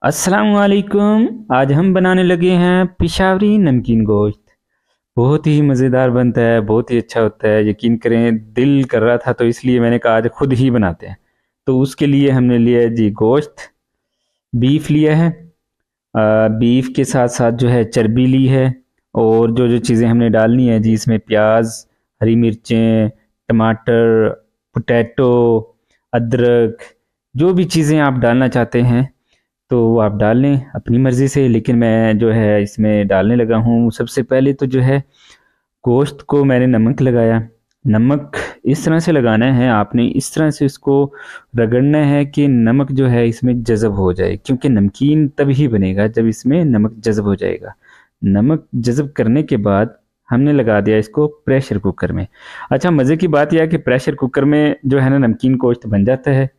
अस्सलाम वालेकुम। आज हम बनाने लगे हैं पिशावरी नमकीन गोश्त। बहुत ही मज़ेदार बनता है, बहुत ही अच्छा होता है। यकीन करें, दिल कर रहा था तो इसलिए मैंने कहा आज खुद ही बनाते हैं। तो उसके लिए हमने लिया है जी गोश्त, बीफ लिया है। बीफ के साथ साथ जो है चर्बी ली है। और जो जो चीज़ें हमने डालनी है जी, इसमें प्याज, हरी मिर्चें, टमाटर, पोटैटो, अदरक, जो भी चीज़ें आप डालना चाहते हैं तो वो आप डाल लें अपनी मर्ज़ी से। लेकिन मैं जो है इसमें डालने लगा हूँ। सबसे पहले तो जो है गोश्त को मैंने नमक लगाया। नमक इस तरह से लगाना है, आपने इस तरह से इसको रगड़ना है कि नमक जो है इसमें जज़ब हो जाए, क्योंकि नमकीन तभी बनेगा जब इसमें नमक जज़ब हो जाएगा। नमक जज़ब करने के बाद हमने लगा दिया इसको प्रेशर कुकर में। अच्छा, मज़े की बात यह है कि प्रेशर कुकर में जो है ना नमकीन गोश्त बन जाता है।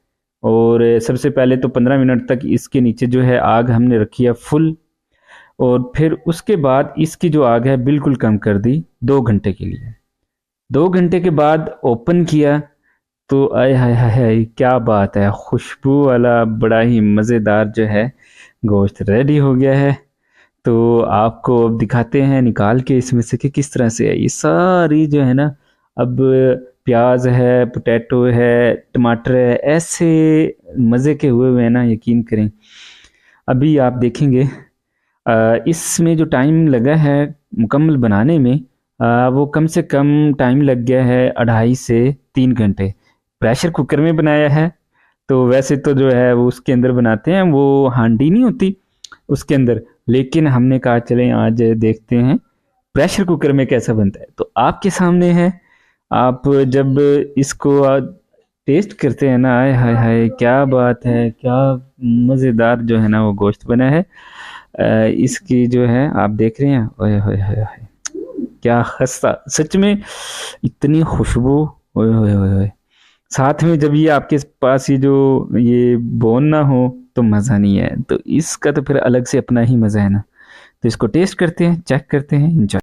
और सबसे पहले तो 15 मिनट तक इसके नीचे जो है आग हमने रखी है फुल। और फिर उसके बाद इसकी जो आग है बिल्कुल कम कर दी 2 घंटे के लिए। 2 घंटे के बाद ओपन किया तो आय हाय हाय हाय, क्या बात है, खुशबू वाला बड़ा ही मज़ेदार जो है गोश्त रेडी हो गया है। तो आपको अब दिखाते हैं निकाल के इसमें से कि किस तरह से है ये सारी जो है ना। अब प्याज है, पोटैटो है, टमाटर है, ऐसे मज़े के हुए हुए हैं ना, यकीन करें। अभी आप देखेंगे इसमें जो टाइम लगा है मुकम्मल बनाने में, वो कम से कम टाइम लग गया है 2.5 से 3 घंटे। प्रेशर कुकर में बनाया है। तो वैसे तो जो है वो उसके अंदर बनाते हैं, वो हांडी नहीं होती उसके अंदर। लेकिन हमने कहा चलें आज देखते हैं प्रेशर कुकर में कैसा बनता है। तो आपके सामने है। आप जब इसको टेस्ट करते हैं ना, आय हाय हाय, क्या बात है, क्या मज़ेदार जो है ना वो गोश्त बना है। इसकी जो है आप देख रहे हैं, ओए होए होए होए, क्या खस्ता सच में, इतनी खुशबू, ओए होए होए होए। साथ में जब ये आपके पास ये जो ये बोन ना हो तो मज़ा नहीं है। तो इसका तो फिर अलग से अपना ही मज़ा है ना। तो इसको टेस्ट करते हैं, चेक करते हैं, एंजॉय।